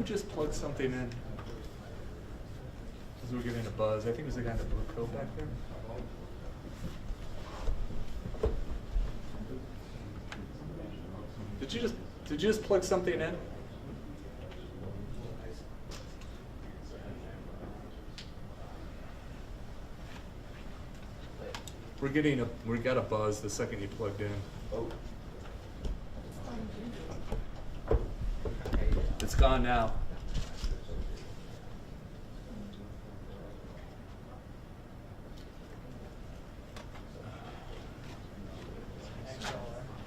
just plug something in? Because we're getting a buzz. I think it was the guy in the blue coat back there. Did you just plug something in? We got a buzz the second you plugged in. Oh. It's gone now.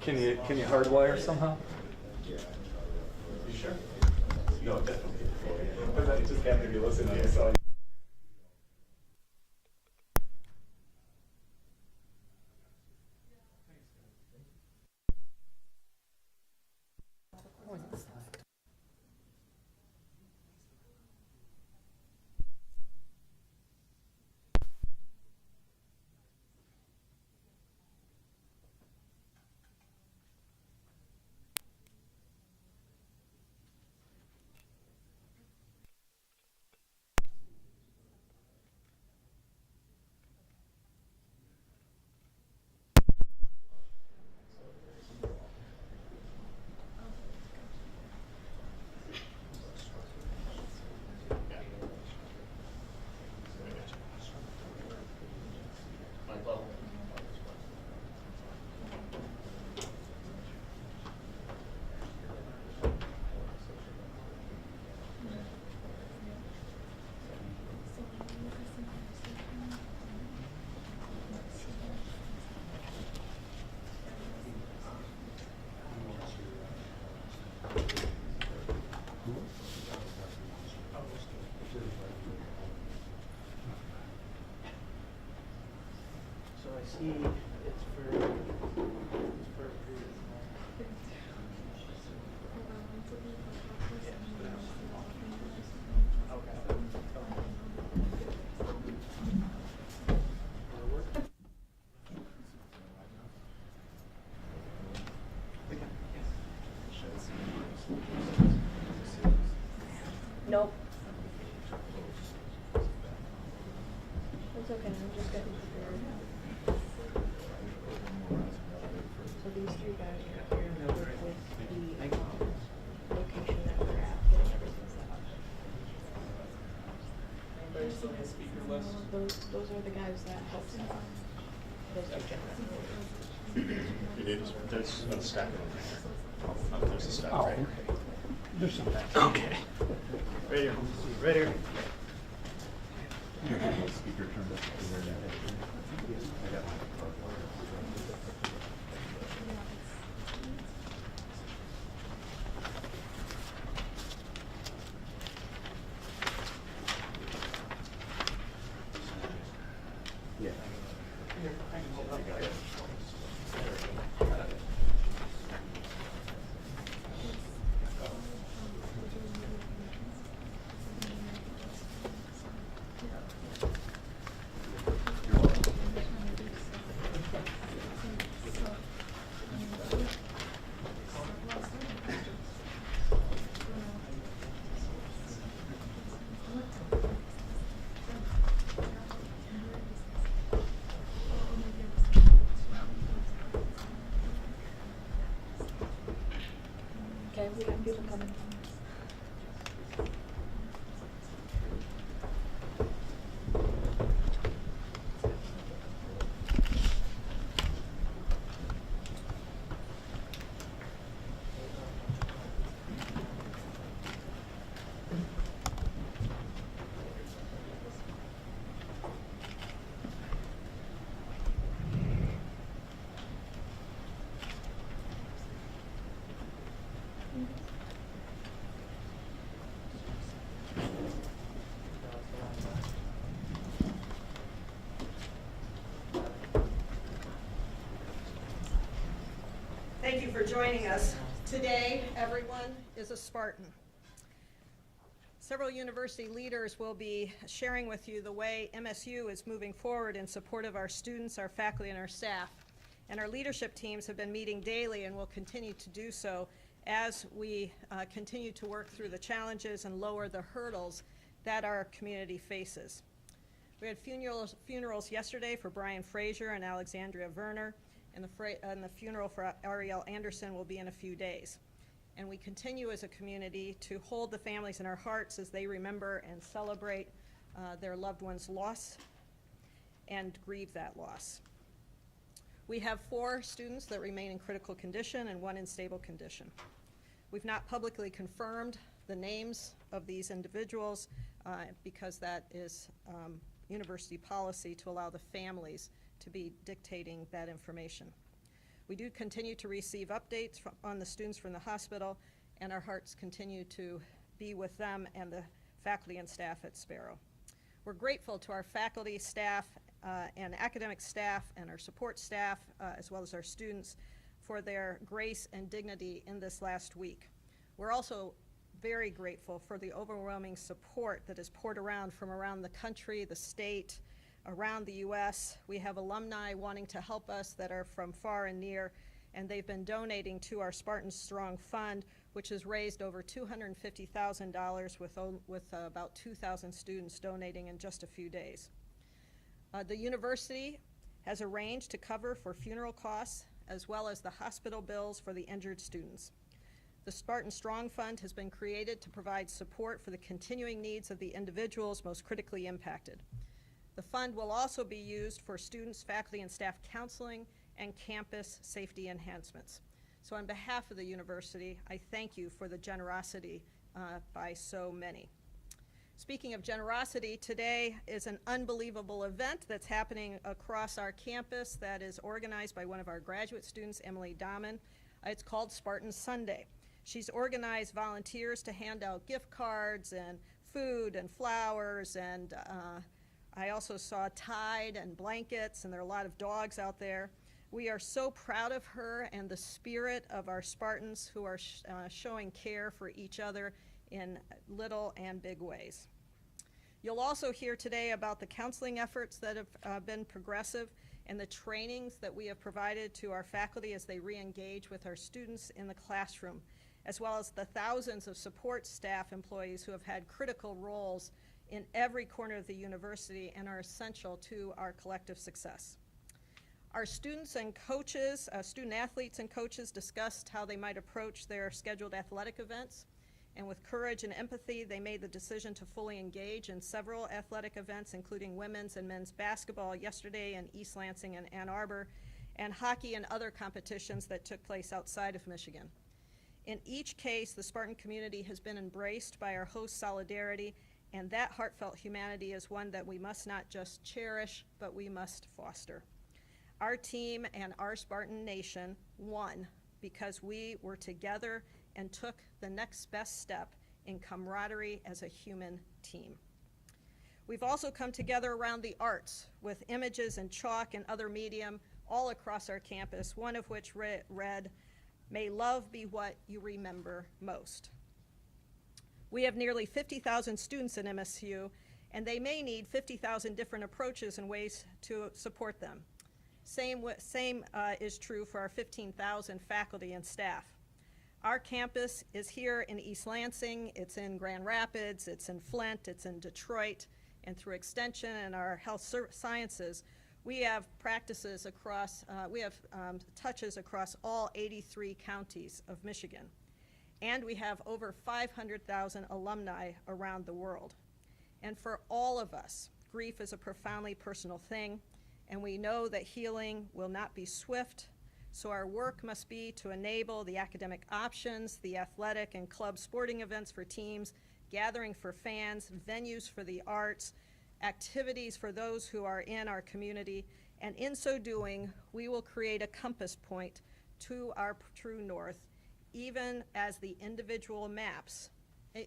Can you hardwire somehow? You sure? No, definitely. Because I just happened to be listening. I saw you. So I see it's for Nope. It's okay, I'm just getting prepared. So these three guys are here with the location that we're at, getting everything set up. Anybody still on the speaker list? Those are the guys that helped set up. Those are general. There's a stack over there. There's a stack Oh, right okay. here. There's some back. Okay. Right here. Right here. Speaker turned up. I got mine. Yeah. Okay, we got people coming. Thank you for joining us. Today, everyone is a Spartan. Several university leaders will be sharing with you the way MSU is moving forward in support of our students, our faculty, and our staff. And our leadership teams have been meeting daily and will continue to do so as we continue to work through the challenges and lower the hurdles that our community faces. We had funerals yesterday for Brian Frazier and Alexandria Werner, and the funeral for Ariel Anderson will be in a few days. And we continue as a community to hold the families in our hearts as they remember and celebrate their loved one's loss and grieve that loss. We have 4 students that remain in critical condition and 1 in stable condition. We've not publicly confirmed the names of these individuals because that is university policy to allow the families to be dictating that information. We do continue to receive updates on the students from the hospital, and our hearts continue to be with them and the faculty and staff at Sparrow. We're grateful to our faculty, staff, and academic staff and our support staff, as well as our students, for their grace and dignity in this last week. We're also very grateful for the overwhelming support that is poured around from around the country, the state, around the U.S. We have alumni wanting to help us that are from far and near, and they've been donating to our Spartan Strong Fund, which has raised over $250,000 with about 2,000 students donating in just a few days. The university has arranged to cover for funeral costs as well as the hospital bills for the injured students. The Spartan Strong Fund has been created to provide support for the continuing needs of the individuals most critically impacted. The fund will also be used for students, faculty, and staff counseling and campus safety enhancements. So on behalf of the university, I thank you for the generosity by so many. Speaking of generosity, today is an unbelievable event that's happening across our campus that is organized by one of our graduate students, Emily Dahman. It's called Spartan Sunday. She's organized volunteers to hand out gift cards and food and flowers, and I also saw Tide and blankets, and there are a lot of dogs out there. We are so proud of her and the spirit of our Spartans who are showing care for each other in little and big ways. You'll also hear today about the counseling efforts that have been progressive and the trainings that we have provided to our faculty as they re-engage with our students in the classroom, as well as the thousands of support staff employees who have had critical roles in every corner of the university and are essential to our collective success. Our students and coaches, student athletes and coaches discussed how they might approach their scheduled athletic events, and with courage and empathy, they made the decision to fully engage in several athletic events, including women's and men's basketball yesterday in East Lansing and Ann Arbor, and hockey and other competitions that took place outside of Michigan. In each case, the Spartan community has been embraced by our host solidarity, and that heartfelt humanity is one that we must not just cherish, but we must foster. Our team and our Spartan Nation won because we were together and took the next best step in camaraderie as a human team. We've also come together around the arts with images and chalk and other medium all across our campus, one of which read, "May love be what you remember most." We have nearly 50,000 students in MSU, and they may need 50,000 different approaches and ways to support them. Same is true for our 15,000 faculty and staff. Our campus is here in East Lansing, it's in Grand Rapids, it's in Flint, it's in Detroit, and through Extension and our health sciences, we have practices across, touches across all 83 counties of Michigan. And we have over 500,000 alumni around the world. And for all of us, grief is a profoundly personal thing, and we know that healing will not be swift, so our work must be to enable the academic options, the athletic and club sporting events for teams, gathering for fans, venues for the arts, activities for those who are in our community, and in so doing, we will create a compass point to our true north, even as the individual maps,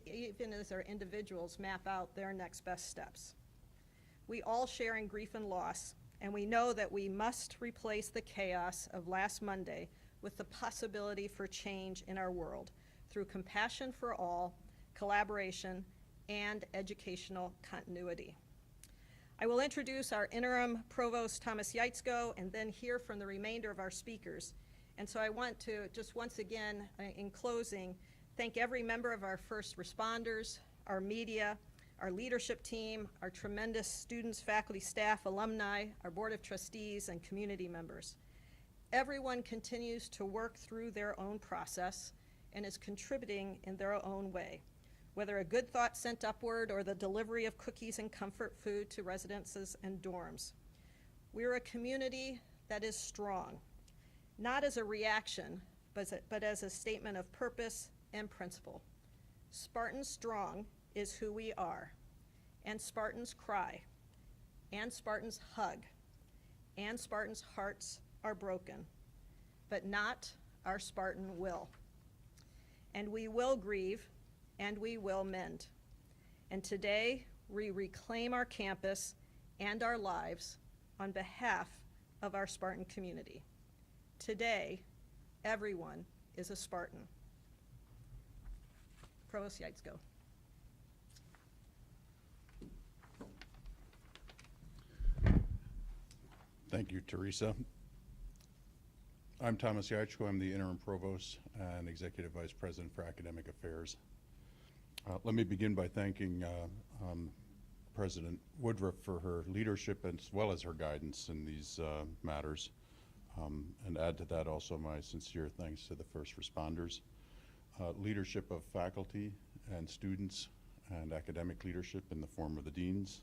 even as our individuals map out their next best steps. We all share in grief and loss, and we know that we must replace the chaos of last Monday with the possibility for change in our world through compassion for all, collaboration, and educational continuity. I will introduce our interim provost, Thomas Yaitzko, and then hear from the remainder of our speakers. And so I want to just once again, in closing, thank every member of our first responders, our media, our leadership team, our tremendous students, faculty, staff, alumni, our board of trustees, and community members. Everyone continues to work through their own process and is contributing in their own way, whether a good thought sent upward or the delivery of cookies and comfort food to residences and dorms. We're a community that is strong, not as a reaction, but as a statement of purpose and principle. Spartan strong is who we are, and Spartans cry, and Spartans hug, and Spartans' hearts are broken, but not our Spartan will. And we will grieve, and we will mend. And today, we reclaim our campus and our lives on behalf of our Spartan community. Today, everyone is a Spartan. Provost Yates, go. Thank you, Teresa. I'm Thomas Yachko. I'm the interim provost and executive vice president for academic affairs. Let me begin by thanking President Woodruff for her leadership as well as her guidance in these matters, and add to that also my sincere thanks to the first responders. Leadership of faculty and students and academic leadership in the form of the deans,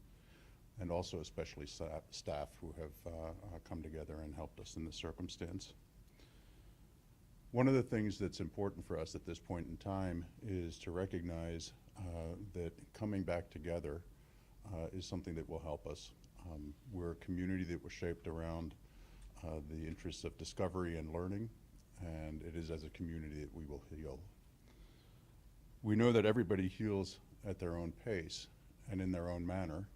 and also especially staff who have come together and helped us in this circumstance. One of the things that's important for us at this point in time is to recognize that coming back together is something that will help us. We're a community that was shaped around the interests of discovery and learning, and it is as a community that we will heal. We know that everybody heals at their own pace and in their own manner,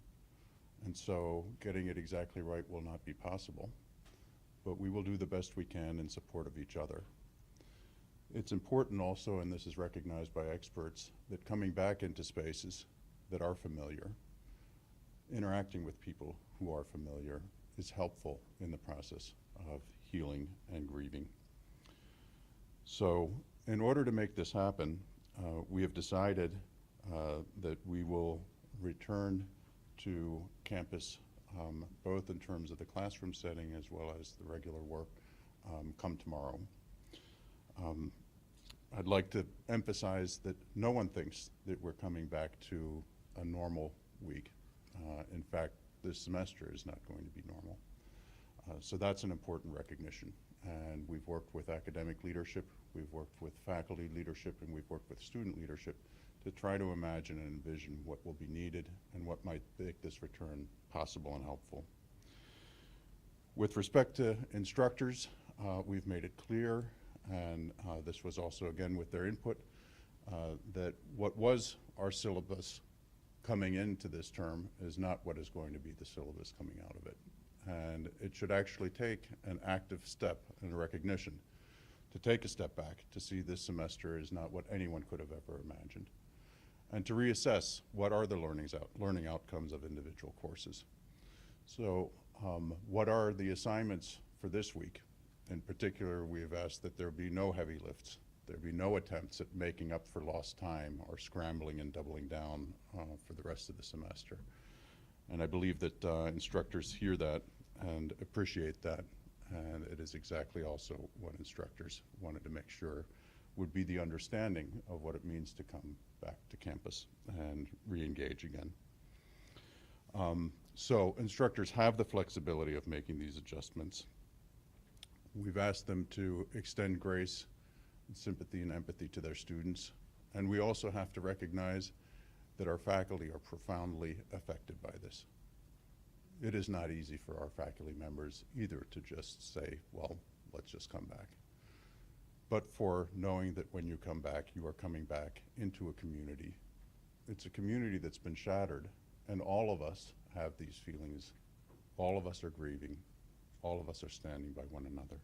and so getting it exactly right will not be possible, but we will do the best we can in support of each other. It's important also, and this is recognized by experts, that coming back into spaces that are familiar, interacting with people who are familiar, is helpful in the process of healing and grieving. So in order to make this happen, we have decided that we will return to campus, both in terms of the classroom setting as well as the regular work, come tomorrow. I'd like to emphasize that no one thinks that we're coming back to a normal week. In fact, this semester is not going to be normal. So that's an important recognition. And we've worked with academic leadership, we've worked with faculty leadership, and we've worked with student leadership to try to imagine and envision what will be needed and what might make this return possible and helpful. With respect to instructors, we've made it clear, and this was also again with their input, that what was our syllabus coming into this term is not what is going to be the syllabus coming out of it. And it should actually take an active step and a recognition to take a step back to see this semester is not what anyone could have ever imagined, and to reassess what are the learning outcomes of individual courses. So what are the assignments for this week? In particular, we have asked that there be no heavy lifts. There be no attempts at making up for lost time or scrambling and doubling down for the rest of the semester. And I believe that instructors hear that and appreciate that, and it is exactly also what instructors wanted to make sure would be the understanding of what it means to come back to campus and re-engage again. So instructors have the flexibility of making these adjustments. We've asked them to extend grace, sympathy, and empathy to their students, and we also have to recognize that our faculty are profoundly affected by this. It is not easy for our faculty members either to just say, well, let's just come back. But for knowing that when you come back, you are coming back into a community. It's a community that's been shattered, and all of us have these feelings. All of us are grieving. All of us are standing by one another.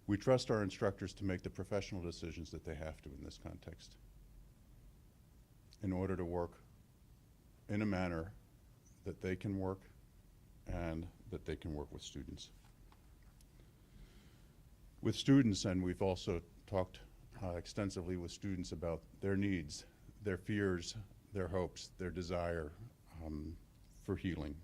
We trust our instructors to make the professional decisions that they have to in this context, in order to work in a manner that they can work and that they can work with students. with students, and we've also talked extensively with students about their needs, their fears, their hopes, their desire for healing.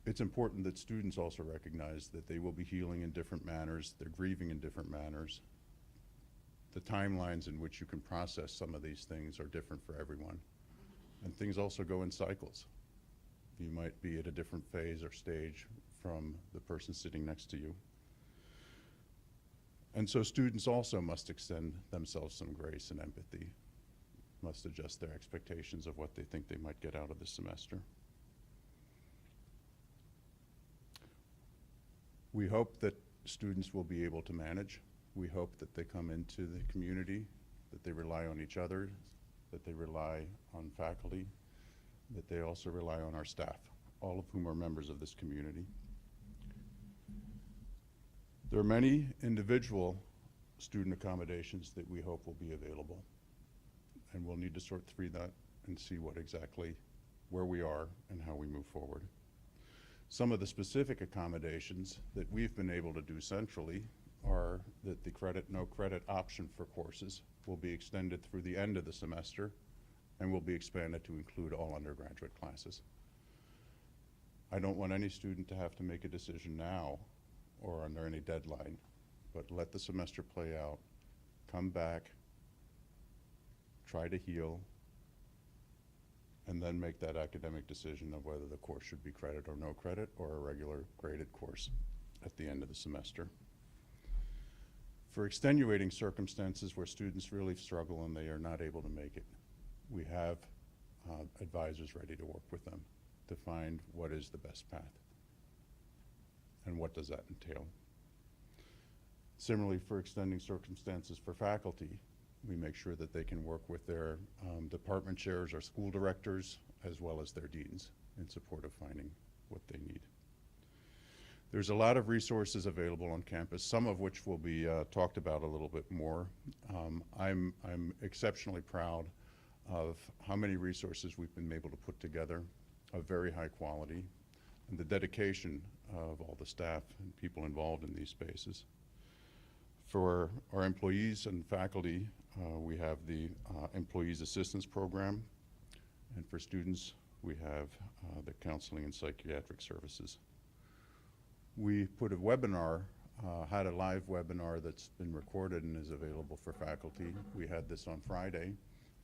It's important that students also recognize that they will be healing in different manners, they're grieving in different manners. The timelines in which you can process some of these things are different for everyone. And things also go in cycles. You might be at a different phase or stage from the person sitting next to you. And so students also must extend themselves some grace and empathy, must adjust their expectations of what they think they might get out of the semester. We hope that students will be able to manage. We hope that they come into the community, that they rely on each other, that they rely on faculty, that they also rely on our staff, all of whom are members of this community. There are many individual student accommodations that we hope will be available, and we'll need to sort through that and see what exactly where we are and how we move forward. Some of the specific accommodations that we've been able to do centrally are that the no credit option for courses will be extended through the end of the semester and will be expanded to include all undergraduate classes. I don't want any student to have to make a decision now or under any deadline, but let the semester play out, come back, try to heal, and then make that academic decision of whether the course should be credit or no credit or a regular graded course at the end of the semester. For extenuating circumstances where students really struggle and they are not able to make it, we have advisors ready to work with them to find what is the best path and what does that entail. Similarly, for extending circumstances for faculty, we make sure that they can work with their department chairs or school directors as well as their deans in support of finding what they need. There's a lot of resources available on campus, some of which will be talked about a little bit more. I'm exceptionally proud of how many resources we've been able to put together of very high quality and the dedication of all the staff and people involved in these spaces. For our employees and faculty, we have the Employees Assistance Program, and for students, we have the Counseling and Psychiatric Services. We put a webinar, had a live webinar that's been recorded and is available for faculty. We had this on Friday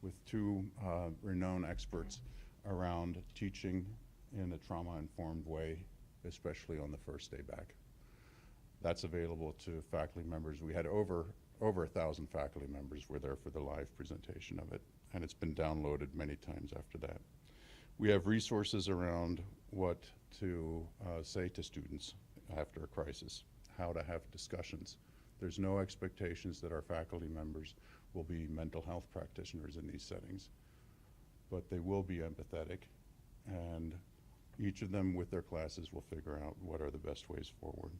with two renowned experts around teaching in a trauma-informed way, especially on the first day back. That's available to faculty members. We had over 1,000 faculty members were there for the live presentation of it, and it's been downloaded many times after that. We have resources around what to say to students after a crisis, how to have discussions. There's no expectations that our faculty members will be mental health practitioners in these settings, but they will be empathetic, and each of them with their classes will figure out what are the best ways forward.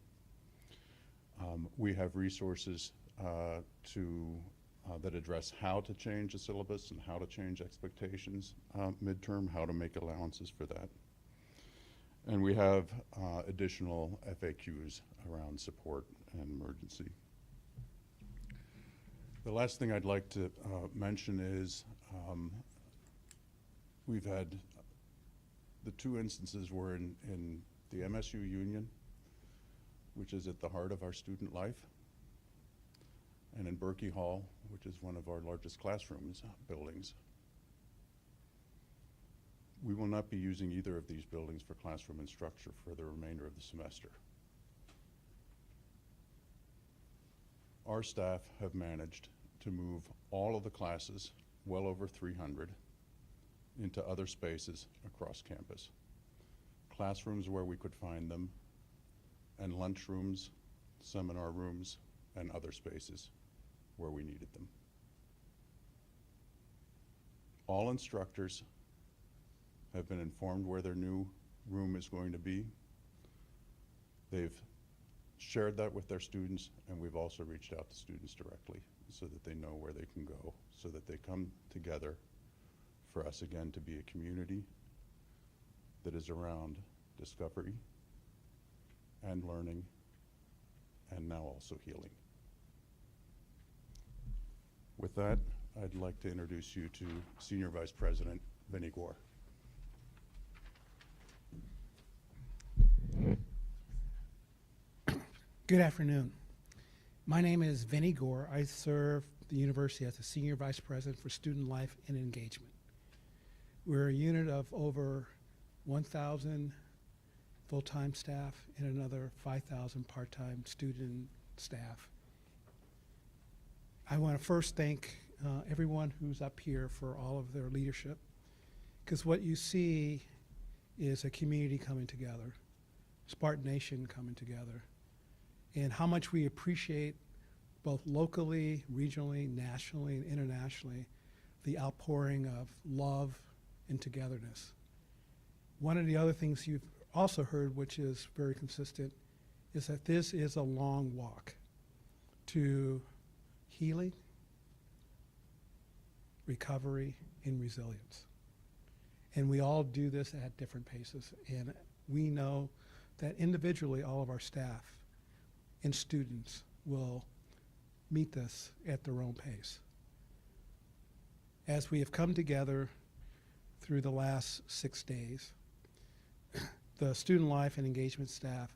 We have resources that address how to change the syllabus and how to change expectations midterm, how to make allowances for that. And we have additional FAQs around support and emergency. The last thing I'd like to mention is we've had the two instances were in the MSU Union, which is at the heart of our student life, and in Berkey Hall, which is one of our largest classrooms buildings. We will not be using either of these buildings for classroom instruction for the remainder of the semester. Our staff have managed to move all of the classes, well over 300, into other spaces across campus. Classrooms where we could find them, and lunchrooms, seminar rooms, and other spaces where we needed them. All instructors have been informed where their new room is going to be. They've shared that with their students, and we've also reached out to students directly so that they know where they can go, so that they come together for us again to be a community that is around discovery and learning and now also healing. With that, I'd like to introduce you to Senior Vice President Vinnie Gore. Good afternoon. My name is Vinnie Gore. I serve the university as the Senior Vice President for Student Life and Engagement. We're a unit of over 1,000 full-time staff and another 5,000 part-time student staff. I want to first thank everyone who's up here for all of their leadership, because what you see is a community coming together, Spartan Nation coming together, and how much we appreciate both locally, regionally, nationally, and internationally, the outpouring of love and togetherness. One of the other things you've also heard, which is very consistent, is that this is a long walk to healing, recovery, and resilience. And we all do this at different paces. And we know that individually, all of our staff and students will meet this at their own pace. As we have come together through the last 6 days, the student life and engagement staff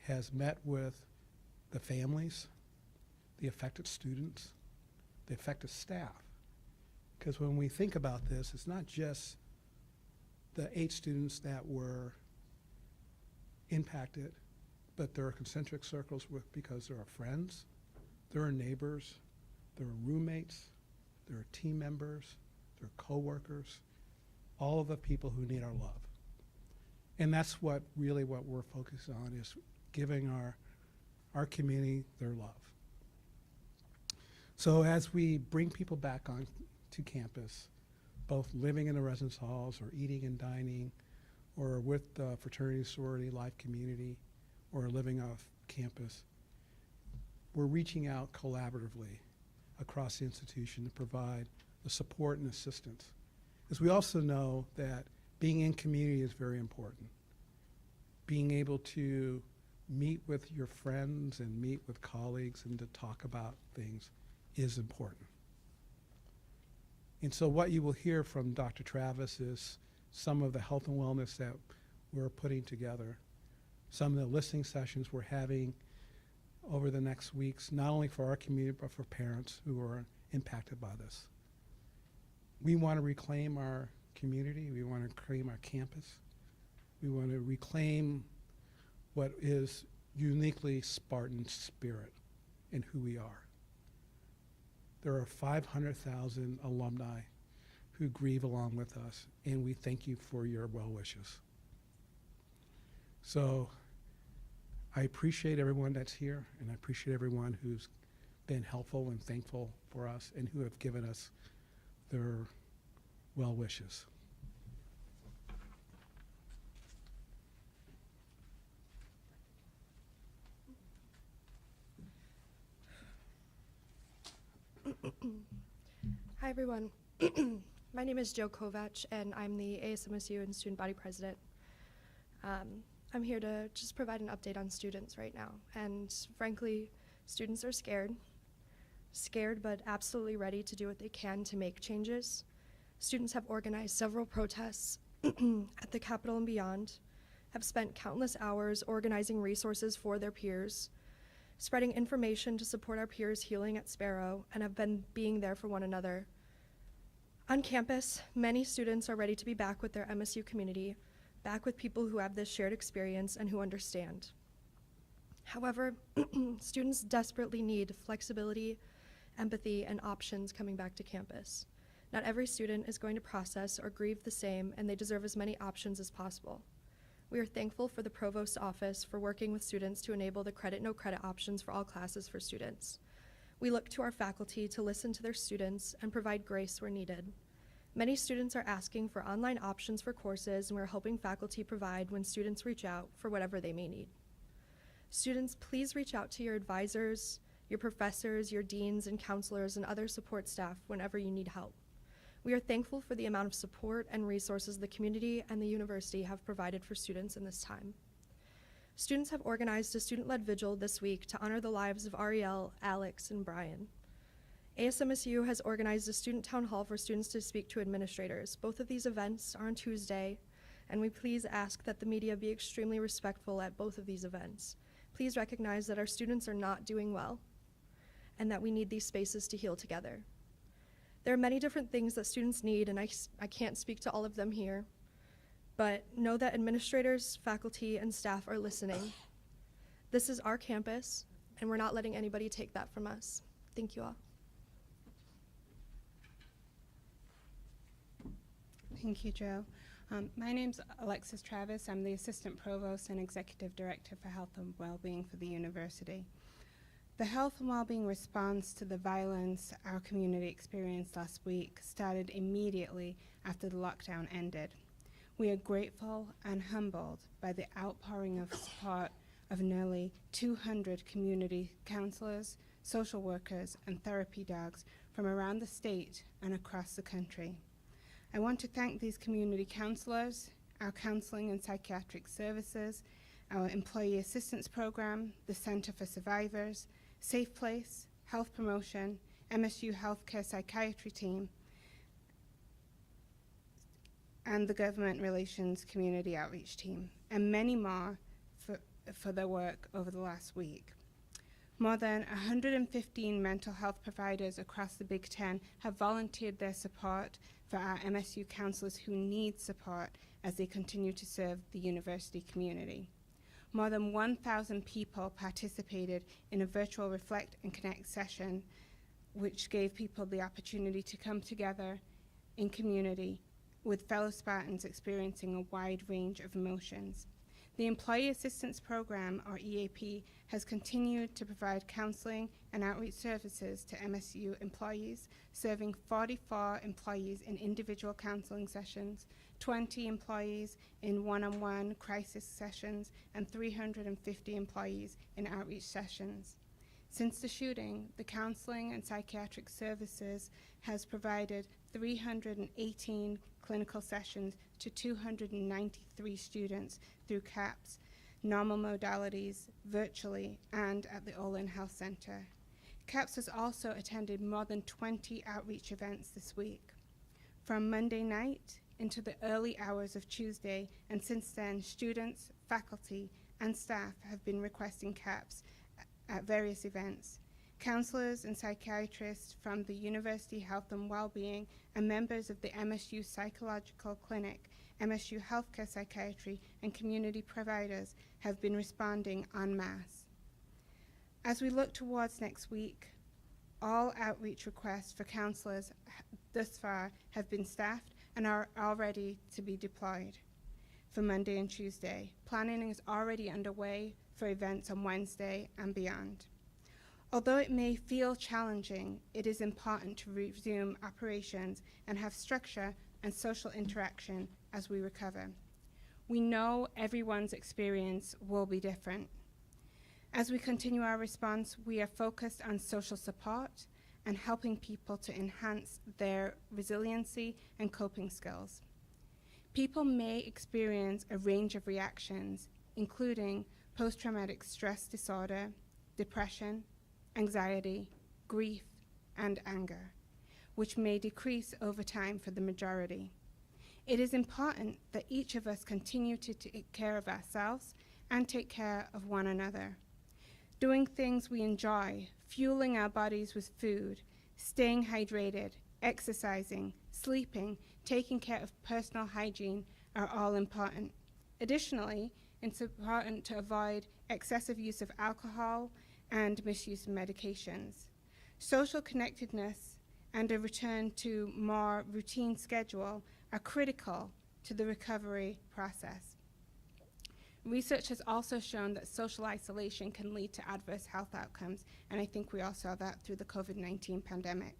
has met with the families, the affected students, the affected staff. Because when we think about this, it's not just the 8 students that were impacted, but there are concentric circles because there are friends, there are neighbors, there are roommates, there are team members, there are coworkers, all of the people who need our love. And that's what we're focused on, is giving our community their love. So as we bring people back on to campus, both living in the residence halls or eating and dining, or with the fraternity, sorority, life community, or living off campus, we're reaching out collaboratively across the institution to provide the support and assistance. Because we also know that being in community is very important. Being able to meet with your friends and meet with colleagues and to talk about things is important. And so what you will hear from Dr. Travis is some of the health and wellness that we're putting together, some of the listening sessions we're having over the next weeks, not only for our community, but for parents who are impacted by this. We want to reclaim our community. We want to reclaim our campus. We want to reclaim what is uniquely Spartan spirit and who we are. There are 500,000 alumni who grieve along with us, and we thank you for your well wishes. So I appreciate everyone that's here, and I appreciate everyone who's been helpful and thankful for us and who have given us their well wishes. Hi, everyone. My name is Joe Kovach, and I'm the ASMSU and Student Body President. I'm here to just provide an update on students right now. And frankly, students are scared but absolutely ready to do what they can to make changes. Students have organized several protests at the Capitol and beyond, have spent countless hours organizing resources for their peers, spreading information to support our peers healing at Sparrow, and have been being there for one another. On campus, many students are ready to be back with their MSU community, back with people who have this shared experience and who understand. However, students desperately need flexibility, empathy, and options coming back to campus. Not every student is going to process or grieve the same, and they deserve as many options as possible. We are thankful for the Provost's office for working with students to enable the credit, no credit options for all classes for students. We look to our faculty to listen to their students and provide grace where needed. Many students are asking for online options for courses, and we're helping faculty provide when students reach out for whatever they may need. Students, please reach out to your advisors, your professors, your deans and counselors, and other support staff whenever you need help. We are thankful for the amount of support and resources the community and the university have provided for students in this time. Students have organized a student-led vigil this week to honor the lives of Ariel, Alex, and Brian. ASMSU has organized a student town hall for students to speak to administrators. Both of these events are on Tuesday, and we please ask that the media be extremely respectful at both of these events. Please recognize that our students are not doing well, and that we need these spaces to heal together. There are many different things that students need, and I can't speak to all of them here, but know that administrators, faculty, and staff are listening. This is our campus, and we're not letting anybody take that from us. Thank you all. Thank you, Joe. My name's Alexis Travis. I'm the Assistant Provost and Executive Director for Health and Wellbeing for the university. The health and wellbeing response to the violence our community experienced last week started immediately after the lockdown ended. We are grateful and humbled by the outpouring of support of nearly 200 community counselors, social workers, and therapy dogs from around the state and across the country. I want to thank these community counselors, our counseling and psychiatric services, our employee assistance program, the Center for Survivors, Safe Place, Health Promotion, MSU Healthcare Psychiatry Team, and the Government Relations Community Outreach Team, and many more for their work over the last week. More than 115 mental health providers across the Big Ten have volunteered their support for our MSU counselors who need support as they continue to serve the university community. More than 1,000 people participated in a virtual Reflect and Connect session, which gave people the opportunity to come together in community with fellow Spartans experiencing a wide range of emotions. The Employee Assistance Program, or EAP, has continued to provide counseling and outreach services to MSU employees, serving 44 employees in individual counseling sessions, 20 employees in one-on-one crisis sessions, and 350 employees in outreach sessions. Since the shooting, the Counseling and Psychiatric Services has provided 318 clinical sessions to 293 students through CAPS, normal modalities, virtually, and at the Olin Health Center. CAPS has also attended more than 20 outreach events this week. From Monday night into the early hours of Tuesday, and since then, students, faculty, and staff have been requesting CAPS at various events. Counselors and psychiatrists from the University Health and Wellbeing and members of the MSU Psychological Clinic, MSU Healthcare Psychiatry, and community providers have been responding en masse. As we look towards next week, all outreach requests for counselors thus far have been staffed and are already to be deployed for Monday and Tuesday. Planning is already underway for events on Wednesday and beyond. Although it may feel challenging, it is important to resume operations and have structure and social interaction as we recover. We know everyone's experience will be different. As we continue our response, we are focused on social support and helping people to enhance their resiliency and coping skills. People may experience a range of reactions, including post-traumatic stress disorder, depression, anxiety, grief, and anger, which may decrease over time for the majority. It is important that each of us continue to take care of ourselves and take care of one another. Doing things we enjoy, fueling our bodies with food, staying hydrated, exercising, sleeping, taking care of personal hygiene are all important. Additionally, it's important to avoid excessive use of alcohol and misuse of medications. Social connectedness and a return to more routine schedule are critical to the recovery process. Research has also shown that social isolation can lead to adverse health outcomes, and I think we all saw that through the COVID-19 pandemic.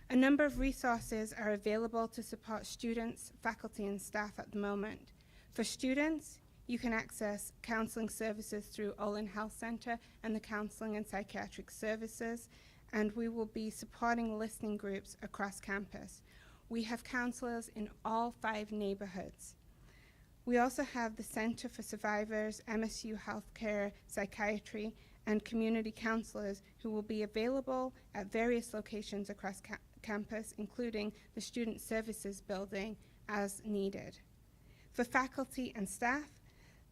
A number of resources are available to support students, faculty, and staff at the moment. For students, you can access counseling services through Olin Health Center and the Counseling and Psychiatric Services, and we will be supporting listening groups across campus. We have counselors in all 5 neighborhoods. We also have the Center for Survivors, MSU Healthcare, Psychiatry, and community counselors who will be available at various locations across campus, including the Student Services Building, as needed. For faculty and staff,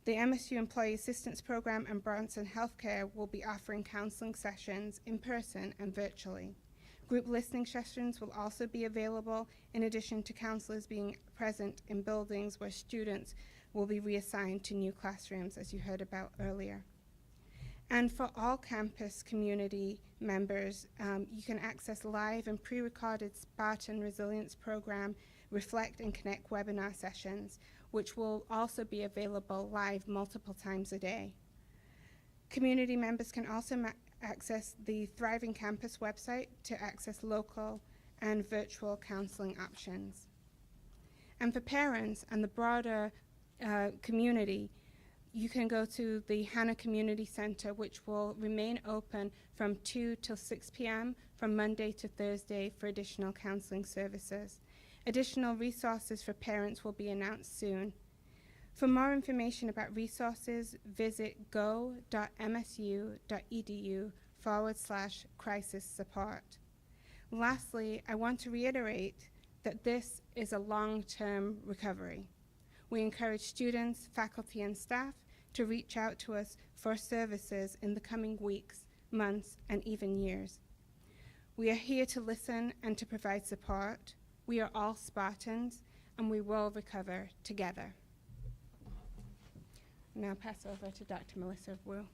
the MSU Employee Assistance Program and Bronson Healthcare will be offering counseling sessions in person and virtually. Group listening sessions will also be available, in addition to counselors being present in buildings where students will be reassigned to new classrooms, as you heard about earlier. And for all campus community members, you can access live and pre-recorded Spartan Resilience Program Reflect and Connect webinar sessions, which will also be available live multiple times a day. Community members can also access the Thriving Campus website to access local and virtual counseling options. And for parents and the broader community, you can go to the Hannah Community Center, which will remain open from 2 till 6 p.m. from Monday to Thursday for additional counseling services. Additional resources for parents will be announced soon. For more information about resources, visit go.msu.edu/crisis support. Lastly, I want to reiterate that this is a long-term recovery. We encourage students, faculty, and staff to reach out to us for services in the coming weeks, months, and even years. We are here to listen and to provide support. We are all Spartans, and we will recover together. Now pass over to Dr. Melissa Wu.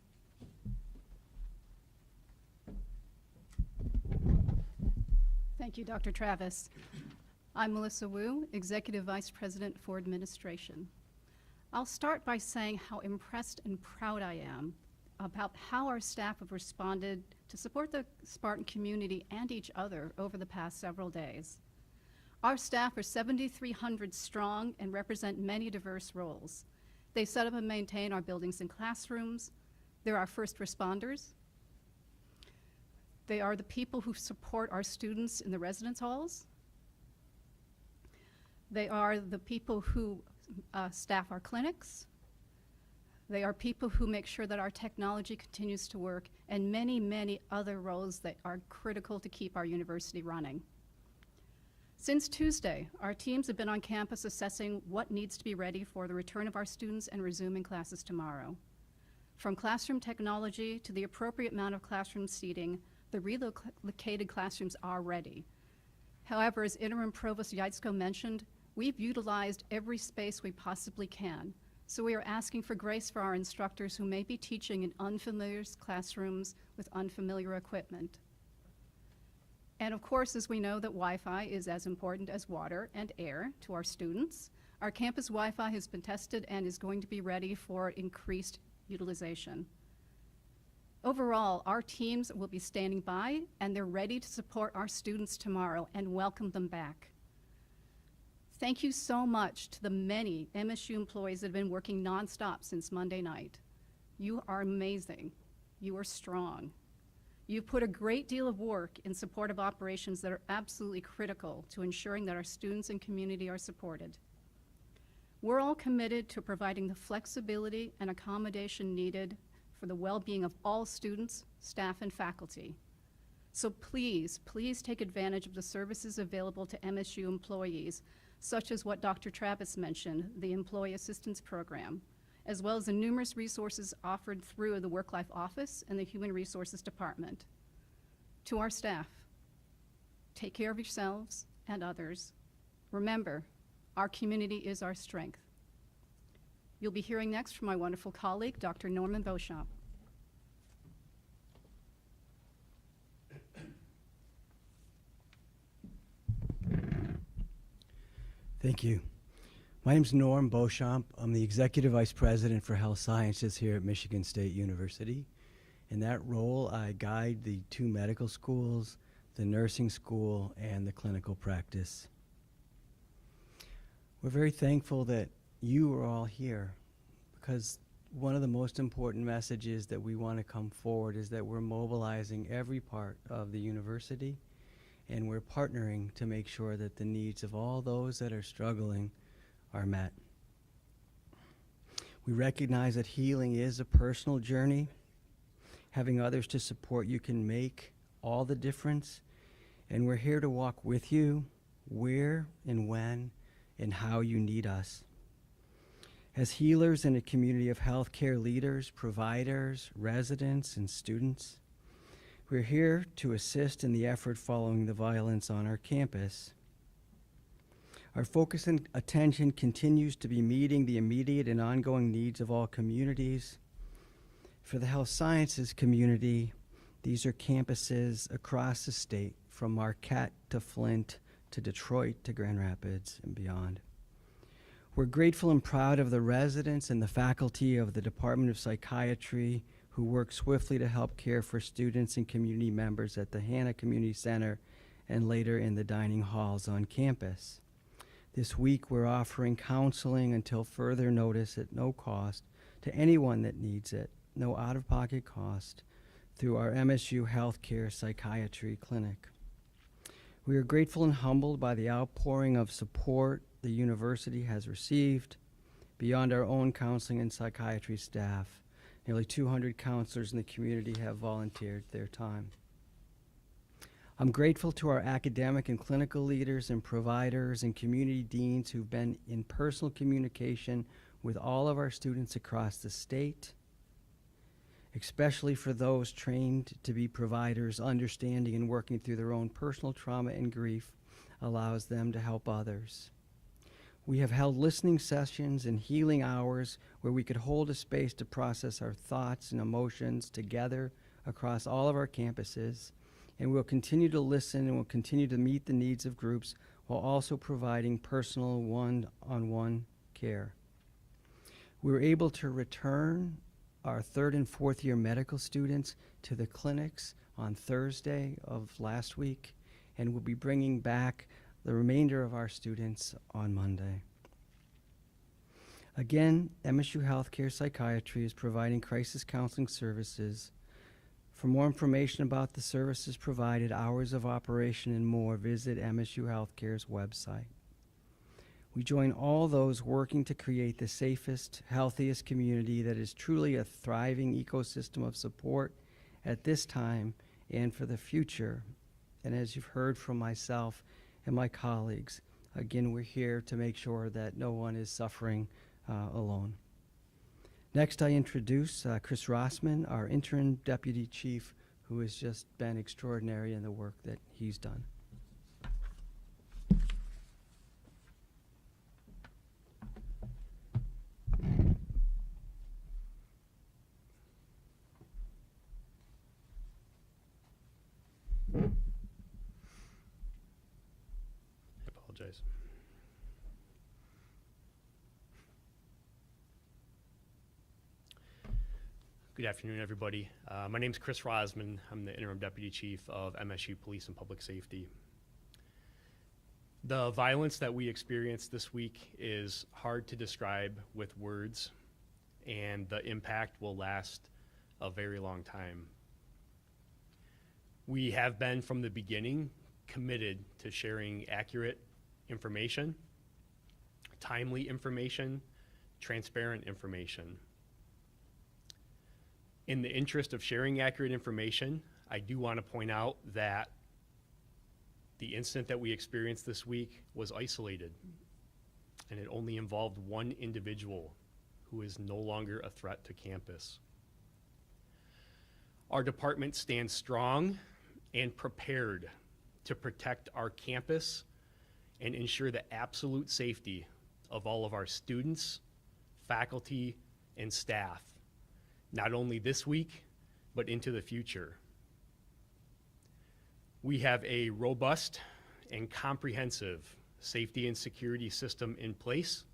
Thank you, Dr. Travis. I'm Melissa Wu, Executive Vice President for Administration. I'll start by saying how impressed and proud I am about how our staff have responded to support the Spartan community and each other over the past several days. Our staff are 7,300 strong and represent many diverse roles. They set up and maintain our buildings and classrooms. They're our first responders. They are the people who support our students in the residence halls. They are the people who staff our clinics. They are people who make sure that our technology continues to work, and many, many other roles that are critical to keep our university running. Since Tuesday, our teams have been on campus assessing what needs to be ready for the return of our students and resuming classes tomorrow. From classroom technology to the appropriate amount of classroom seating, the relocated classrooms are ready. However, as Interim Provost Yaitzko mentioned, we've utilized every space we possibly can. So we are asking for grace for our instructors who may be teaching in unfamiliar classrooms with unfamiliar equipment. And of course, as we know that Wi-Fi is as important as water and air to our students, our campus Wi-Fi has been tested and is going to be ready for increased utilization. Overall, our teams will be standing by, and they're ready to support our students tomorrow and welcome them back. Thank you so much to the many MSU employees that have been working nonstop since Monday night. You are amazing. You are strong. You've put a great deal of work in support of operations that are absolutely critical to ensuring that our students and community are supported. We're all committed to providing the flexibility and accommodation needed for the well-being of all students, staff, and faculty. So please, please take advantage of the services available to MSU employees, such as what Dr. Travis mentioned, the Employee Assistance Program, as well as the numerous resources offered through the Work-Life Office and the Human Resources Department. To our staff, take care of yourselves and others. Remember, our community is our strength. You'll be hearing next from my wonderful colleague, Dr. Norman Beauchamp. Thank you. My name is Norm Beauchamp. I'm the Executive Vice President for Health Sciences here at Michigan State University. In that role, I guide the 2 medical schools, the nursing school, and the clinical practice. We're very thankful that you are all here, because one of the most important messages that we want to come forward is that we're mobilizing every part of the university, and we're partnering to make sure that the needs of all those that are struggling are met. We recognize that healing is a personal journey. Having others to support you can make all the difference. And we're here to walk with you where and when and how you need us. As healers and a community of healthcare leaders, providers, residents, and students, we're here to assist in the effort following the violence on our campus. Our focus and attention continues to be meeting the immediate and ongoing needs of all communities. For the health sciences community, these are campuses across the state, from Marquette to Flint to Detroit to Grand Rapids and beyond. We're grateful and proud of the residents and the faculty of the Department of Psychiatry who work swiftly to help care for students and community members at the Hanna Community Center and later in the dining halls on campus. This week, we're offering counseling until further notice at no cost to anyone that needs it, no out-of-pocket cost, through our MSU Healthcare Psychiatry Clinic. We are grateful and humbled by the outpouring of support the university has received. Beyond our own counseling and psychiatry staff, nearly 200 counselors in the community have volunteered their time. I'm grateful to our academic and clinical leaders and providers and community deans who've been in personal communication with all of our students across the state, especially for those trained to be providers. Understanding and working through their own personal trauma and grief allows them to help others. We have held listening sessions and healing hours where we could hold a space to process our thoughts and emotions together across all of our campuses, and we'll continue to listen and we'll continue to meet the needs of groups while also providing personal one-on-one care. We were able to return our 3rd and 4th year medical students to the clinics on Thursday of last week, and we'll be bringing back the remainder of our students on Monday. Again, MSU Healthcare Psychiatry is providing crisis counseling services. For more information about the services provided, hours of operation, and more, visit MSU Healthcare's website. We join all those working to create the safest, healthiest community that is truly a thriving ecosystem of support at this time and for the future. And as you've heard from myself and my colleagues, again, we're here to make sure that no one is suffering alone. Next, I introduce Chris Rossman, our interim deputy chief, who has just been extraordinary in the work that he's done. I apologize. Good afternoon, everybody. My name is Chris Rosman. I'm the interim deputy chief of MSU Police and Public Safety. The violence that we experienced this week is hard to describe with words, and the impact will last a very long time. We have been, from the beginning, committed to sharing accurate information, timely information, transparent information. In the interest of sharing accurate information, I do want to point out that the incident that we experienced this week was isolated, and it only involved one individual who is no longer a threat to campus. Our department stands strong and prepared to protect our campus and ensure the absolute safety of all of our students, faculty, and staff, not only this week, but into the future. We have a robust and comprehensive safety and security system in place,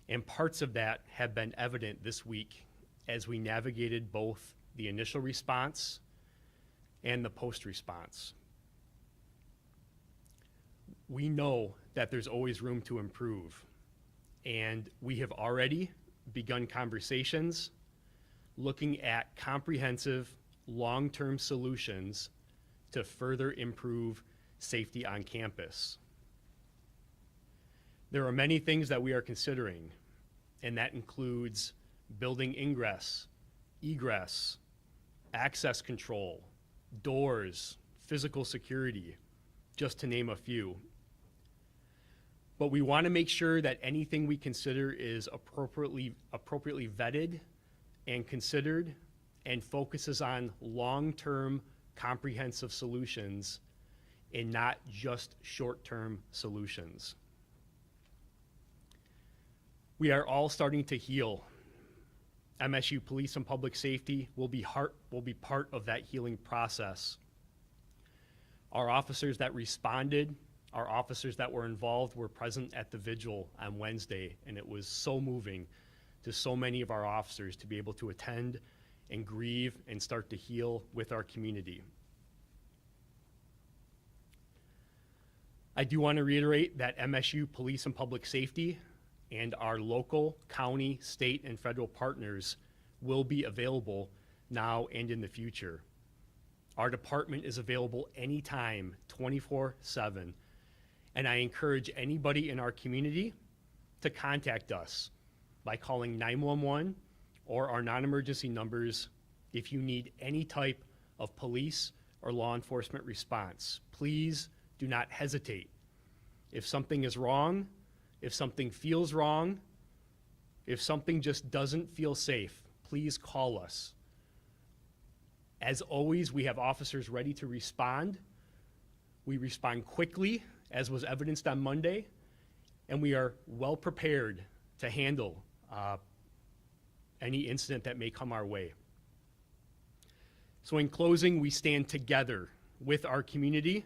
and parts of that have been evident this week as we navigated both the initial response and the post-response. We know that there's always room to improve, and we have already begun conversations looking at comprehensive, long-term solutions to further improve safety on campus. There are many things that we are considering, and that includes building ingress, egress, access control, doors, physical security, just to name a few. But we want to make sure that anything we consider is appropriately vetted and considered and focuses on long-term comprehensive solutions and not just short-term solutions. We are all starting to heal. MSU Police and Public Safety will be part of that healing process. Our officers that responded, our officers that were involved were present at the vigil on Wednesday, and it was so moving to so many of our officers to be able to attend and grieve and start to heal with our community. I do want to reiterate that MSU Police and Public Safety and our local, county, state, and federal partners will be available now and in the future. Our department is available anytime, 24/7, and I encourage anybody in our community to contact us by calling 911 or our non-emergency numbers if you need any type of police or law enforcement response. Please do not hesitate. If something is wrong, if something feels wrong, if something just doesn't feel safe, please call us. As always, we have officers ready to respond. We respond quickly, as was evidenced on Monday, and we are well prepared to handle any incident that may come our way. So in closing, we stand together with our community.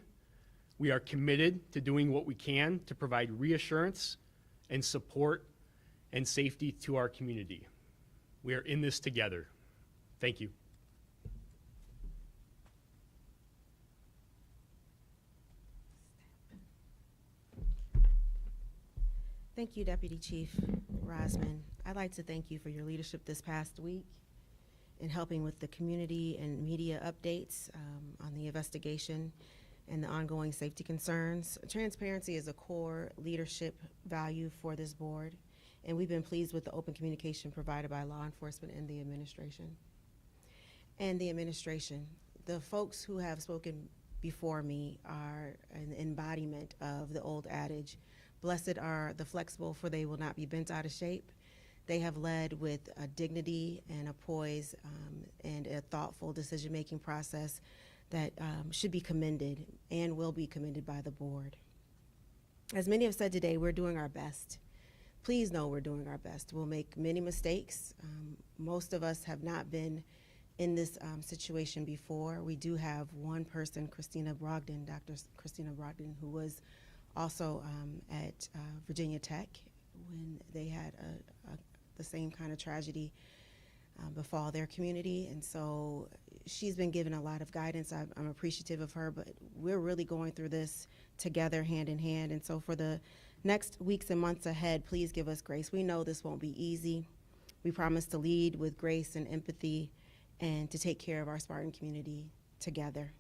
We are committed to doing what we can to provide reassurance and support and safety to our community. We are in this together. Thank you. Thank you, Deputy Chief Rosman. I'd like to thank you for your leadership this past week in helping with the community and media updates on the investigation and the ongoing safety concerns. Transparency is a core leadership value for this board, and we've been pleased with the open communication provided by law enforcement and the administration. The folks who have spoken before me are an embodiment of the old adage, blessed are the flexible, for they will not be bent out of shape. They have led with a dignity and a poise and a thoughtful decision-making process that should be commended and will be commended by the board. As many have said today, we're doing our best. Please know we're doing our best. We'll make many mistakes. Most of us have not been in this situation before. We do have one person, Christina Brogdon, Dr. Christina Brogdon, who was also at Virginia Tech when they had the same kind of tragedy befall their community. And so she's been given a lot of guidance. I'm appreciative of her, but we're really going through this together, hand in hand. And so for the next weeks and months ahead, please give us grace. We know this won't be easy. We promise to lead with grace and empathy and to take care of our Spartan community together.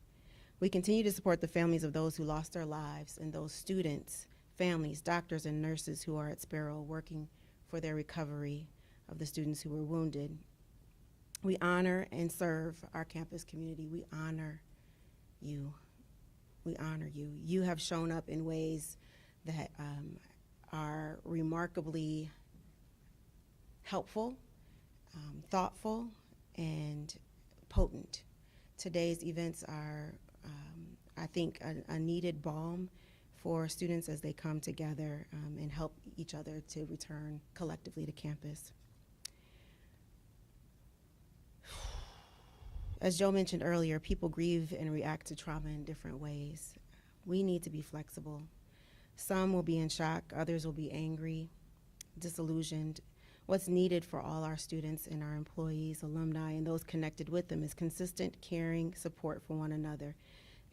We continue to support the families of those who lost their lives and those students, families, doctors, and nurses who are at Sparrow working for their recovery of the students who were wounded. We honor and serve our campus community. We honor you. We honor you. You have shown up in ways that are remarkably helpful, thoughtful, and potent. Today's events are, I think, a needed balm for students as they come together and help each other to return collectively to campus. As Joe mentioned earlier, people grieve and react to trauma in different ways. We need to be flexible. Some will be in shock, others will be angry, disillusioned. What's needed for all our students and our employees, alumni, and those connected with them is consistent, caring support for one another.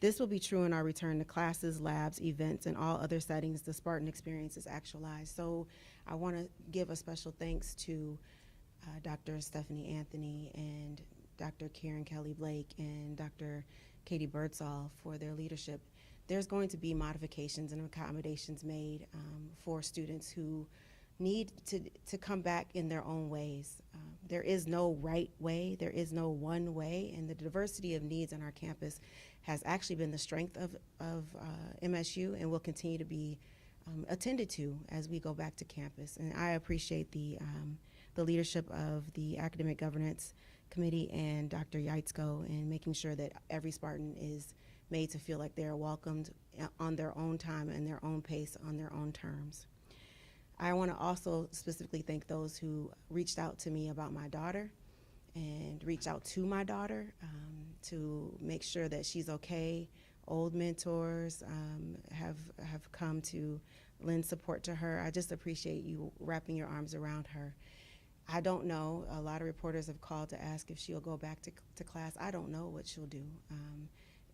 This will be true in our return to classes, labs, events, and all other settings the Spartan experience is actualized. So I want to give a special thanks to Dr. Stephanie Anthony and Dr. Karen Kelly Blake and Dr. Katie Birdsall for their leadership. There's going to be modifications and accommodations made for students who need to come back in their own ways. There is no right way, there is no one way, and the diversity of needs on our campus has actually been the strength of MSU and will continue to be attended to as we go back to campus. And I appreciate the leadership of the Academic Governance Committee and Dr. Yaitzko in making sure that every Spartan is made to feel like they are welcomed on their own time and their own pace, on their own terms. I want to also specifically thank those who reached out to me about my daughter and reached out to my daughter to make sure that she's okay. Old mentors have come to lend support to her. I just appreciate you wrapping your arms around her. I don't know. A lot of reporters have called to ask if she'll go back to class. I don't know what she'll do.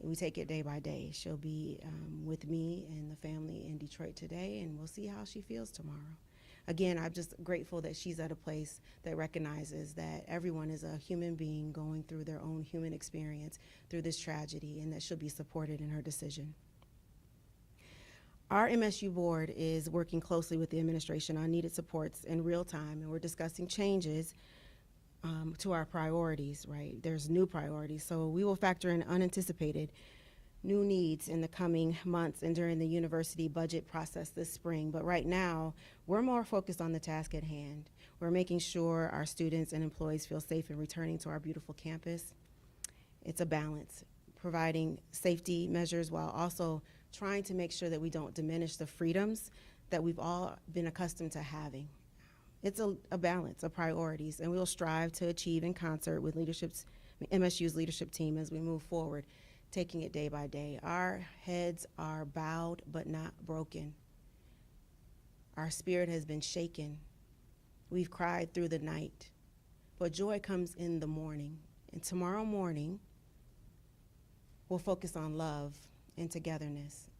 We take it day by day. She'll be with me and the family in Detroit today, and we'll see how she feels tomorrow. Again, I'm just grateful that she's at a place that recognizes that everyone is a human being going through their own human experience through this tragedy, and that she'll be supported in her decision. Our MSU board is working closely with the administration on needed supports in real time, and we're discussing changes to our priorities, right? There's new priorities, so we will factor in unanticipated new needs in the coming months and during the university budget process this spring. But right now, we're more focused on the task at hand. We're making sure our students and employees feel safe in returning to our beautiful campus. It's a balance, providing safety measures while also trying to make sure that we don't diminish the freedoms that we've all been accustomed to having. It's a balance of priorities, and we'll strive to achieve in concert with MSU's leadership team as we move forward, taking it day by day. Our heads are bowed but not broken. Our spirit has been shaken. We've cried through the night, but joy comes in the morning. And tomorrow morning, we'll focus on love and togetherness.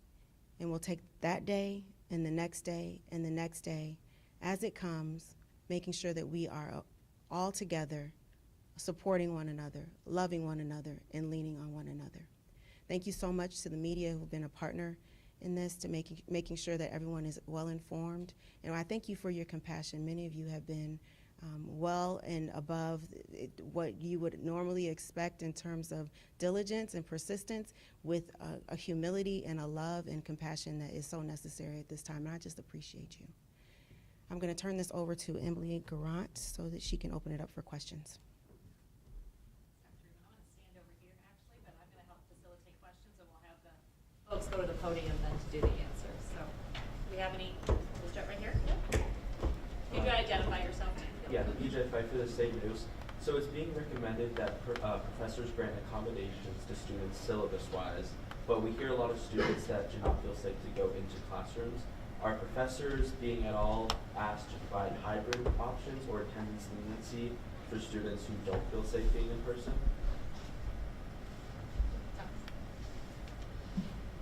And we'll take that day and the next day and the next day as it comes, making sure that we are all together, supporting one another, loving one another, and leaning on one another. Thank you so much to the media who've been a partner in this, to making sure that everyone is well informed. And I thank you for your compassion. Many of you have been well and above what you would normally expect in terms of diligence and persistence, with a humility and a love and compassion that is so necessary at this time. And I just appreciate you. I'm going to turn this over to Emily Garant so that she can open it up for questions. I'm going to stand over here, actually, but I'm going to help facilitate questions, and we'll have the folks go to the podium then to do the answers. So, do we have any? We'll start right here. Can you identify yourself? Yeah, BJ Fife for the State News. So it's being recommended that professors grant accommodations to students syllabus-wise, but we hear a lot of students that do not feel safe to go into classrooms. Are professors being at all asked to provide hybrid options or attendance leniency for students who don't feel safe being in person?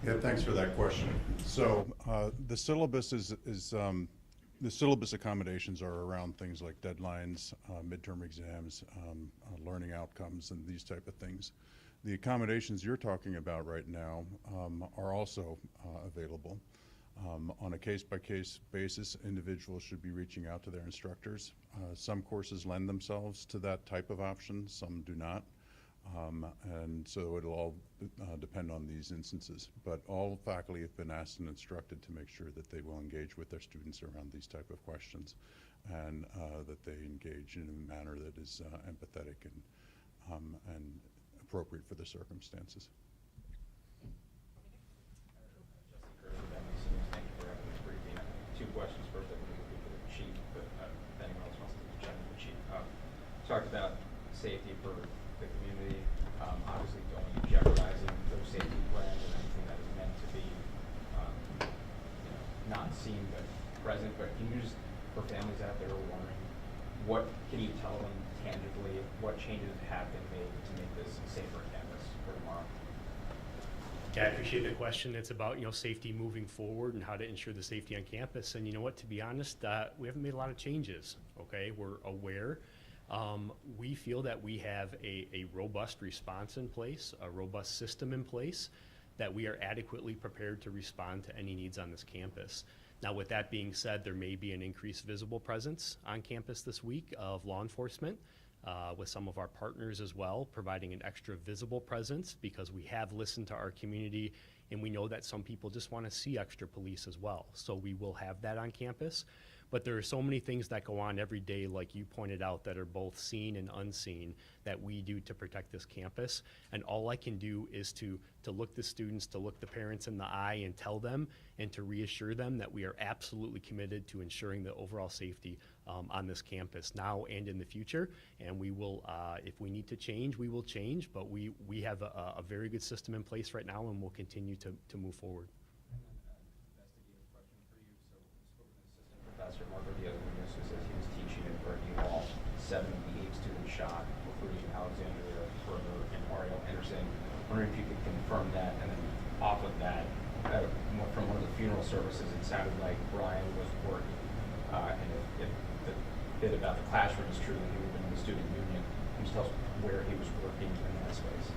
Yeah, thanks for that question. So the syllabus the syllabus accommodations are around things like deadlines, midterm exams, learning outcomes, and these type of things. The accommodations you're talking about right now are also available. On a case-by-case basis, individuals should be reaching out to their instructors. Some courses lend themselves to that type of option, some do not. And so it'll all depend on these instances. But all faculty have been asked and instructed to make sure that they will engage with their students around these type of questions, and that they engage in a manner that is empathetic and appropriate for the circumstances. Thank you for having this briefing. Two questions. First, I think it would be for the chief, but if anyone else wants to check with the chief. Talked about safety for the community. Obviously, don't jeopardizing those safety plans and anything that is meant to be, not seen but present. But can you just, for families out there who are wondering, what can you tell them tangibly? What changes have been made to make this safer campus for tomorrow? Yeah, I appreciate the question. It's about, safety moving forward and how to ensure the safety on campus. And you know what, to be honest, we haven't made a lot of changes, okay? We're aware. We feel that we have a robust response in place, a robust system in place, that we are adequately prepared to respond to any needs on this campus. Now, with that being said, there may be an increased visible presence on campus this week of law enforcement with some of our partners as well, providing an extra visible presence because we have listened to our community and we know that some people just want to see extra police as well. So we will have that on campus. But there are so many things that go on every day, like you pointed out, that are both seen and unseen that we do to protect this campus. And all I can do is to look the students, to look the parents in the eye and tell them and to reassure them that we are absolutely committed to ensuring the overall safety on this campus now and in the future. And we will, if we need to change, we will change. But we have a very good system in place right now and we'll continue to move forward. Professor Marco Diaz-Munoz, who says he was teaching at Berkeley Hall. 78 students shot, including Alexandria Berger and Mario Anderson. Wondering if you could confirm that, and then off of that, from one of the funeral services, it sounded like Brian was working. And if the bit about the classroom is true, that he would have been in the student union, can you tell us where he was working in that space?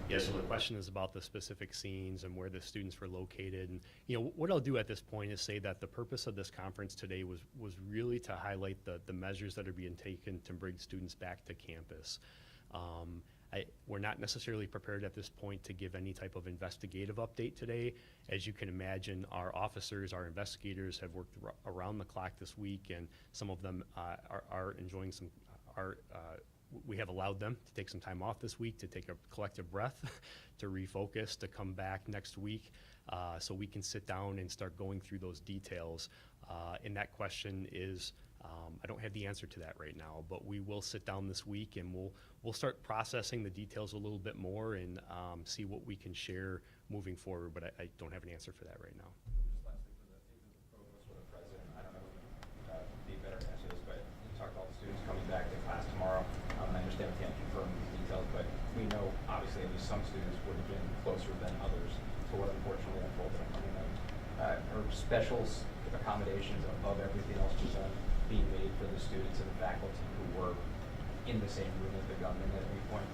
Yeah, so the question is about the specific scenes and where the students were located. And, you know, what I'll do at this point is say that the purpose of this conference today was really to highlight the measures that are being taken to bring students back to campus. We're not necessarily prepared at this point to give any type of investigative update today. As you can imagine, our officers, our investigators have worked around the clock this week, and some of them are enjoying some, we have allowed them to take some time off this week to take a collective breath, to refocus, to come back next week so we can sit down and start going through those details. And that question is, I don't have the answer to that right now, but we will sit down this week and we'll start processing the details a little bit more and see what we can share moving forward, but I don't have an answer for that right now. Just lastly, for the provost or the president, I don't know who would be better to answer this, but you talked to all the students coming back to class tomorrow. I understand we can't confirm these details, but we know obviously at least some students would have been closer than others to what unfortunately unfolded. I mean, are specials accommodations above everything else we've done being made for the students and the faculty who were in the same room as the gunman at any point?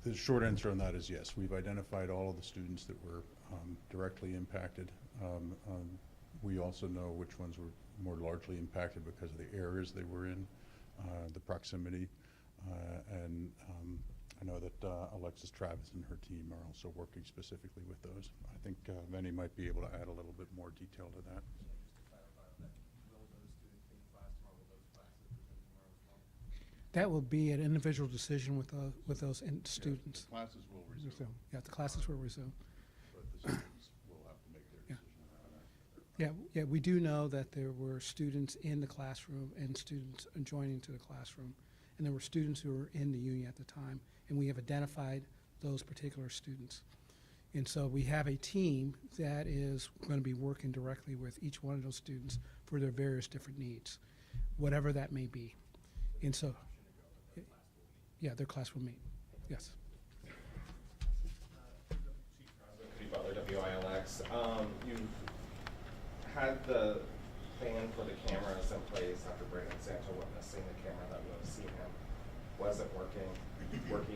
The short answer on that is yes. We've identified all of the students that were directly impacted. We also know which ones were more largely impacted because of the areas they were in, the proximity, and I know that Alexis Travis and her team are also working specifically with those. I think Venny might be able to add a little bit more detail to that. Just to clarify on that, will those students be in class tomorrow? Will those classes resume tomorrow as well? That will be an individual decision with those students. Yeah, classes will resume. Yeah, the classes will resume. But the students will have to make their decision around that. Yeah, we do know that there were students in the classroom and students joining to the classroom, and there were students who were in the union at the time, and we have identified those particular students. And so we have a team that is going to be working directly with each one of those students for their various different needs, whatever that may be. And so, yeah, their class will meet, yes. Chief Butler, WILX. You've had the plan for the cameras in place after Brandon Santo witnessing the camera that would have seen him wasn't working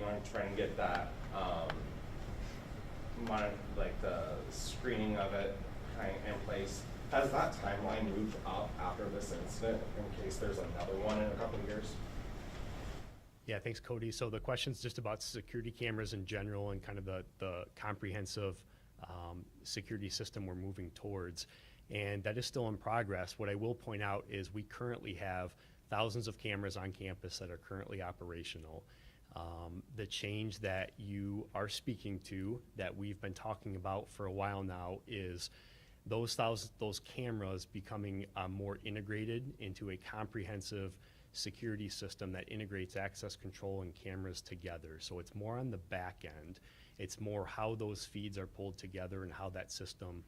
on trying to get that, like the screening of it in place. Has that timeline moved up after this incident in case there's another one in a couple of years? Yeah, thanks, Cody. So the question's just about security cameras in general and kind of the comprehensive security system we're moving towards. And that is still in progress. What I will point out is we currently have thousands of cameras on campus that are currently operational. The change that you are speaking to, that we've been talking about for a while now, is those cameras becoming more integrated into a comprehensive security system that integrates access control and cameras together. So it's more on the back end. It's more how those feeds are pulled together and how that system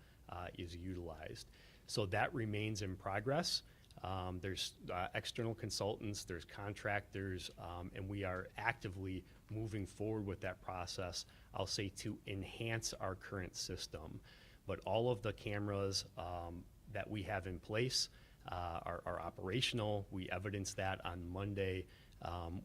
is utilized. So that remains in progress. There's external consultants, there's contractors, and we are actively moving forward with that process, I'll say, to enhance our current system. But all of the cameras that we have in place are operational. We evidenced that on Monday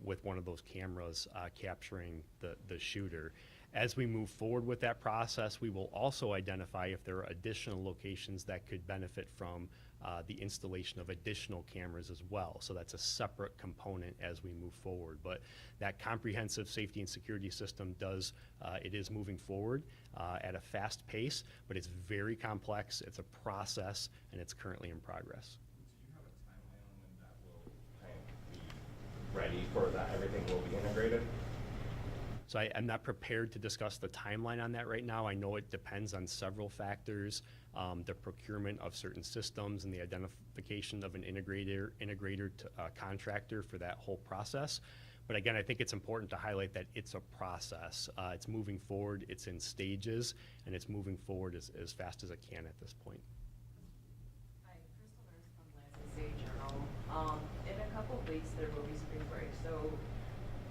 with one of those cameras capturing the shooter. As we move forward with that process, we will also identify if there are additional locations that could benefit from the installation of additional cameras as well. So that's a separate component as we move forward. But that comprehensive safety and security system it is moving forward at a fast pace, but it's very complex, it's a process, and it's currently in progress. Do you have a timeline on when that will kind of be ready for that, everything will be integrated? So I'm not prepared to discuss the timeline on that right now. I know it depends on several factors, the procurement of certain systems and the identification of an integrator to contractor for that whole process. But again, I think it's important to highlight that it's a process. It's moving forward, it's in stages, and it's moving forward as fast as it can at this point. Hi, Crystal Nurse from Lansing State Journal. In a couple of weeks, there will be spring break. So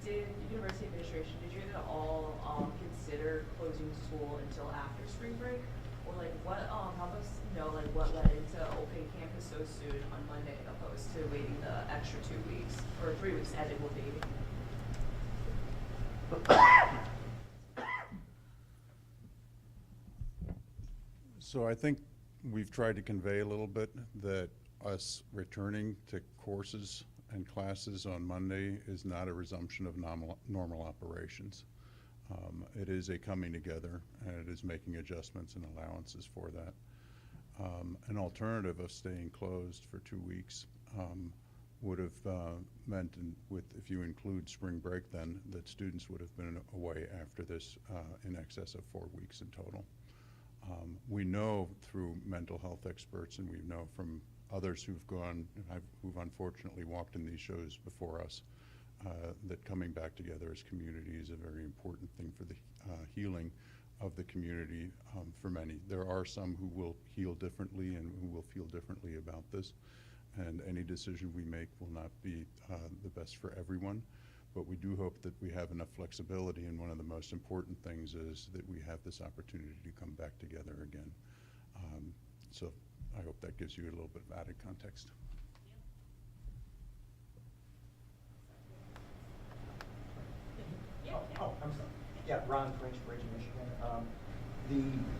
did University Administration, did you at all consider closing school until after spring break? Or like what, help us know like what led into opening campus so soon on Monday opposed to waiting the extra 2 weeks, or 3 weeks as it will be? So I think we've tried to convey a little bit that us returning to courses and classes on Monday is not a resumption of normal operations. It is a coming together, and it is making adjustments and allowances for that. An alternative of staying closed for 2 weeks would have meant, if you include spring break then, that students would have been away after this in excess of 4 weeks in total. We know through mental health experts, and we know from others who've unfortunately walked in these shows before us, that coming back together as community is a very important thing for the healing of the community for many. There are some who will heal differently and who will feel differently about this, and any decision we make will not be the best for everyone. But we do hope that we have enough flexibility, and one of the most important things is that we have this opportunity to come back together again. So I hope that gives you a little bit of added context. Oh, I'm sorry. Yeah, Ron French, Bridge, Michigan.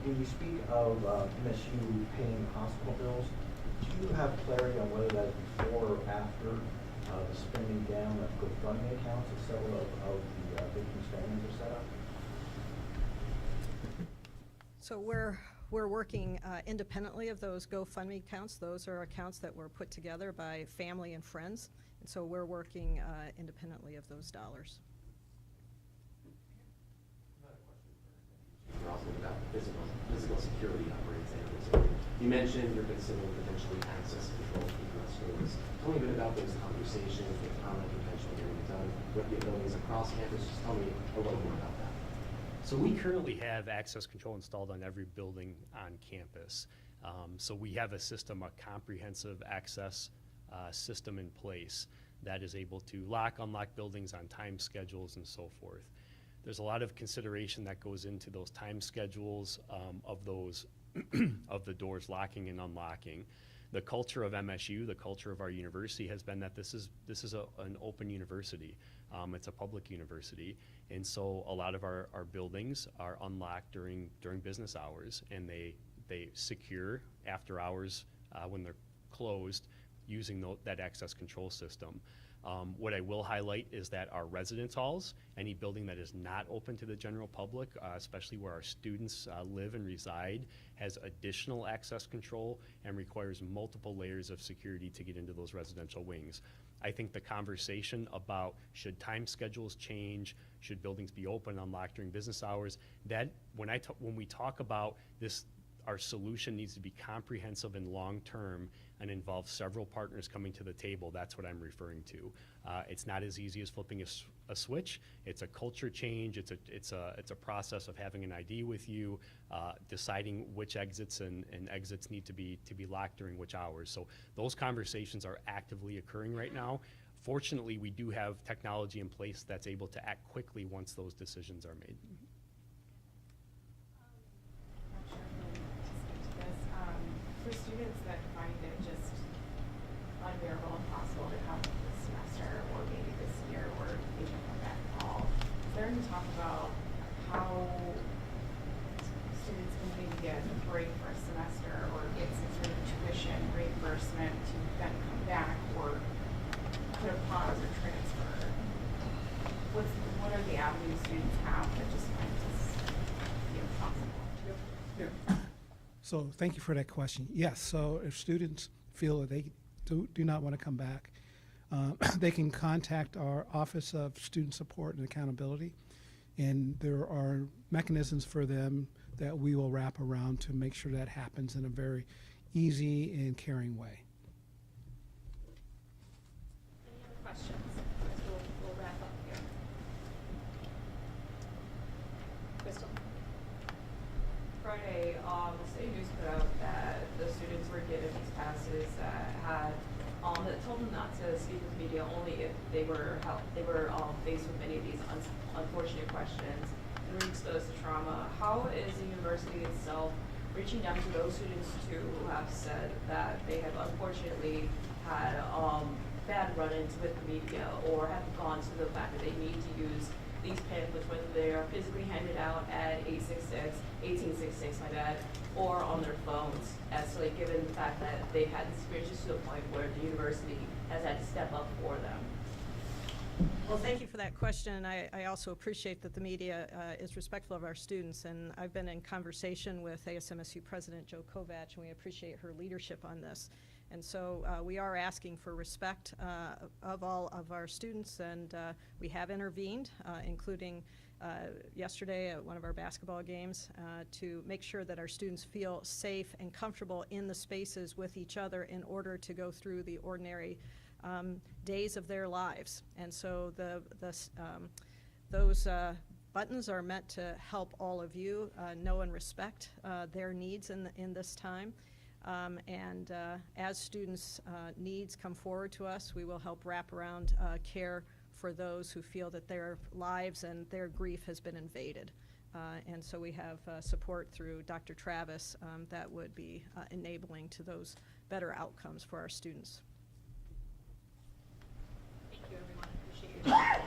When you speak of MSU paying hospital bills, do you have clarity on whether that is before or after the spending down of GoFundMe accounts that several of the victims' families are set up? So we're working independently of those GoFundMe accounts. Those are accounts that were put together by family and friends, and so we're working independently of those dollars. You're also about physical security operates areas. You mentioned you're considering potentially access control for the schools. Tell me a bit about those conversations, the comment potentially getting done with the abilities across campus. Just tell me a little more about that. So we currently have access control installed on every building on campus. So we have a system, a comprehensive access system in place that is able to lock, unlock buildings on time schedules and so forth. There's a lot of consideration that goes into those time schedules of those of the doors locking and unlocking. The culture of MSU, the culture of our university has been that this is an open university. It's a public university, and so a lot of our buildings are unlocked during business hours, and they secure after hours when they're closed using that access control system. What I will highlight is that our residence halls, any building that is not open to the general public, especially where our students live and reside, has additional access control and requires multiple layers of security to get into those residential wings. I think the conversation about should time schedules change, should buildings be open, unlocked during business hours, that when we talk about this, our solution needs to be comprehensive and long-term and involve several partners coming to the table. That's what I'm referring to. It's not as easy as flipping a switch. It's a culture change. It's a process of having an ID with you, deciding which exits and exits need to be locked during which hours. So those conversations are actively occurring right now. Fortunately, we do have technology in place that's able to act quickly once those decisions are made. For students that find it just unbearable, impossible to come this semester or maybe this year or they can come back fall, is there any talk about how break for a semester or get some sort of tuition reimbursement to then come back, or put a pause or transfer? What are the avenues students have that just find this impossible? So thank you for that question. Yes, so if students feel that they do not want to come back, they can contact our Office of Student Support and Accountability, and there are mechanisms for them that we will wrap around to make sure that happens in a very easy and caring way. Any other questions? We'll wrap up here. Crystal? Friday, the state news put out that the students were given these passes that had that told them not to speak with media only if they were faced with many of these unfortunate questions and were exposed to trauma. How is the university itself reaching down to those students who have said that they have unfortunately had bad run-ins with the media, or have gone to the fact that they need to use these pamphlets, whether they are physically handed out at 1866, my bad, or on their phones, as to, like, given the fact that they've had this experience to a point where the university has had to step up for them? Well, thank you for that question. I also appreciate that the media is respectful of our students, and I've been in conversation with ASMSU President Joe Kovac, and we appreciate her leadership on this. And so we are asking for respect of all of our students, and we have intervened, including yesterday at one of our basketball games, to make sure that our students feel safe and comfortable in the spaces with each other in order to go through the ordinary days of their lives. And so those buttons are meant to help all of you know and respect their needs in this time. As students' needs come forward to us, we will help wrap around care for those who feel that their lives and their grief has been invaded. And so we have support through Dr. Travis that would be enabling to those better outcomes for our students. Thank you, everyone. Appreciate your time.